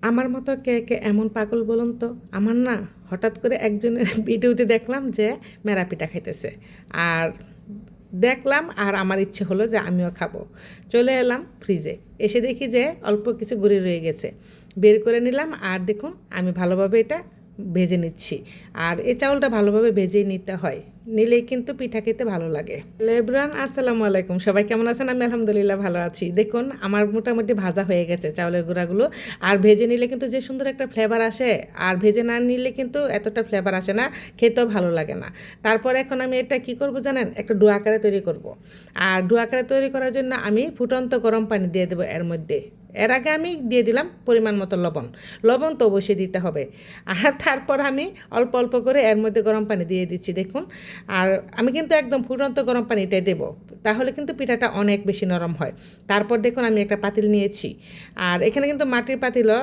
আমার মতো কে কে এমন পাগল বলুন তো? আমার না হঠাৎ করে একজনের ভিডিওতে দেখলাম যে মেরা পিঠা খাইতেছে, আর দেখলাম আর আমার ইচ্ছে হলো যে আমিও খাবো। চলে এলাম ফ্রিজে, এসে দেখি যে অল্প কিছু গুঁড়ি রয়ে গেছে, বের করে নিলাম। আর দেখুন আমি ভালোভাবে এটা ভেজে নিচ্ছি। আর এই চাউলটা ভালোভাবে ভেজে নিতে হয়, নিলেই কিন্তু পিঠা খেতে ভালো লাগে। লেবরান, আসসালামু আলাইকুম, সবাই কেমন আছেন? আমি আলহামদুলিল্লাহ ভালো আছি। দেখুন আমার মোটামুটি ভাজা হয়ে গেছে চাউলের গুঁড়াগুলো। আর ভেজে নিলে কিন্তু যে সুন্দর একটা ফ্লেভার আসে, আর ভেজে না নিলে কিন্তু এতটা ফ্লেভার আসে না, খেতেও ভালো লাগে না। তারপর এখন আমি এটা কি করব জানেন? একটা ডো আকারে তৈরি করব। আর ডো আকারে তৈরি করার জন্য আমি ফুটন্ত গরম পানি দিয়ে দেবো এর মধ্যে। এর আগে আমি দিয়ে দিলাম পরিমাণ মতো লবণ। লবণ তো অবশ্যই দিতে হবে। আর তারপর আমি অল্প অল্প করে এর মধ্যে গরম পানি দিয়ে দিচ্ছি, দেখুন। আর আমি কিন্তু একদম ফুটন্ত গরম পানিটাই দেবো, তাহলে কিন্তু পিঠাটা অনেক বেশি নরম হয়। তারপর দেখুন আমি একটা পাতিল নিয়েছি, আর এখানে কিন্তু মাটির পাতিলও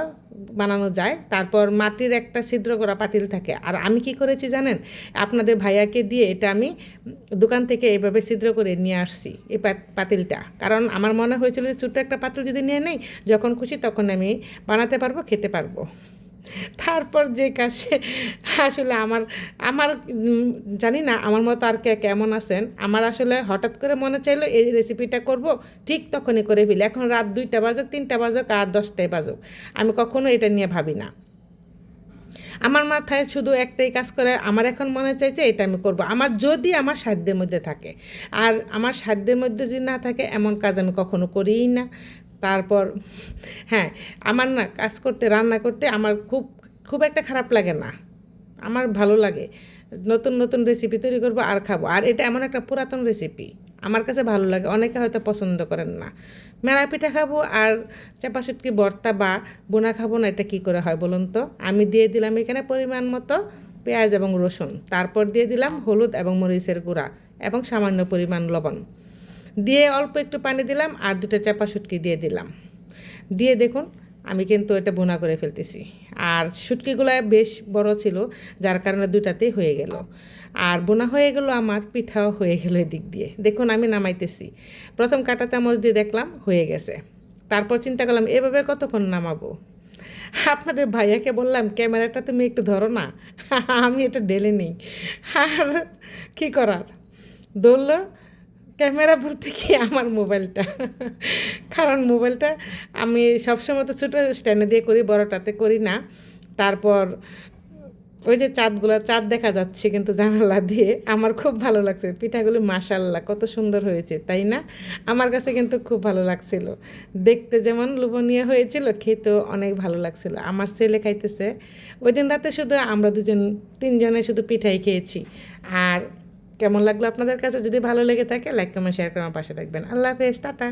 বানানো যায়। তারপর মাটির একটা ছিদ্র করা পাতিল থাকে। আর আমি কি করেছি জানেন? আপনাদের ভাইয়াকে দিয়ে এটা আমি দোকান থেকে এইভাবে ছিদ্র করে নিয়ে আসছি এই পাতিলটা, কারণ আমার মনে হয়েছিল যে ছোট্ট একটা পাতিল যদি নিয়ে নেই, যখন খুশি তখন আমি বানাতে পারবো, খেতে পারবো। তারপর যে কাছে আসলে আমার আমার জানি না আমার মতো আর কে কেমন আছেন। আমার আসলে হঠাৎ করে মনে চাইলো এই রেসিপিটা করব, ঠিক তখনই করে ফেলি। এখন রাত 2টা বাজুক, 3টা বাজুক, আর 10টায় বাজুক, আমি কখনো এটা নিয়ে ভাবি না। আমার মাথায় শুধু একটাই কাজ করে, আমার এখন মনে চাইছে এটা আমি করব, আমার যদি আমার সাধ্যের মধ্যে থাকে। আর আমার সাধ্যের মধ্যে যদি না থাকে এমন কাজ আমি কখনো করিই না। তারপর হ্যাঁ, আমার না কাজ করতে, রান্না করতে আমার খুব খুব একটা খারাপ লাগে না, আমার ভালো লাগে। নতুন নতুন রেসিপি তৈরি করবো আর খাবো। আর এটা এমন একটা পুরাতন রেসিপি, আমার কাছে ভালো লাগে। অনেকে হয়তো পছন্দ করেন না। মেরা পিঠা খাবো আর চাপা শুটকি ভর্তা বা বোনা খাবো না, এটা কী করে হয় বলুন তো? আমি দিয়ে দিলাম এখানে পরিমাণ মতো পেঁয়াজ এবং রসুন, তারপর দিয়ে দিলাম হলুদ এবং মরিচের গুঁড়া এবং সামান্য পরিমাণ লবণ, দিয়ে অল্প একটু পানি দিলাম, আর 2টা চাপা শুটকি দিয়ে দিলাম। দিয়ে দেখুন আমি কিন্তু এটা বোনা করে ফেলতেছি। আর শুটকিগুলো বেশ বড় ছিল, যার কারণে 2টাতেই হয়ে গেল। আর বোনা হয়ে গেল, আমার পিঠাও হয়ে গেল। এদিক দিয়ে দেখুন আমি নামাইতেছি, প্রথম কাঁটা চামচ দিয়ে দেখলাম হয়ে গেছে। তারপর চিন্তা করলাম এভাবে কতক্ষণ নামাবো। আপনাদের ভাইয়াকে বললাম ক্যামেরাটা তুমি একটু ধরো না, আমি এটা ঢেলে নিই। আর কী করার, ধরলো ক্যামেরা বলতে কি আমার মোবাইলটা, কারণ মোবাইলটা আমি সবসময় তো ছোটো স্ট্যান্ডে দিয়ে করি, বড়টাতে করি না। তারপর ওই যে চাঁদ দেখা যাচ্ছে কিন্তু জানালা দিয়ে, আমার খুব ভালো লাগছে। পিঠাগুলো মাশাআল্লাহ কত সুন্দর হয়েছে, তাই না? আমার কাছে কিন্তু খুব ভালো লাগছিল, দেখতে যেমন লোভনীয় হয়েছিল, খেতেও অনেক ভালো লাগছিল। আমার ছেলে খাইতেছে। ওই দিন রাতে শুধু আমরা 3জনে শুধু পিঠাই খেয়েছি। আর কেমন লাগলো আপনাদের কাছে? যদি ভালো লেগে থাকে লাইক কমেন্ট শেয়ার করে আমার পাশে থাকবেন। আল্লাহ হাফেজ, টাটা।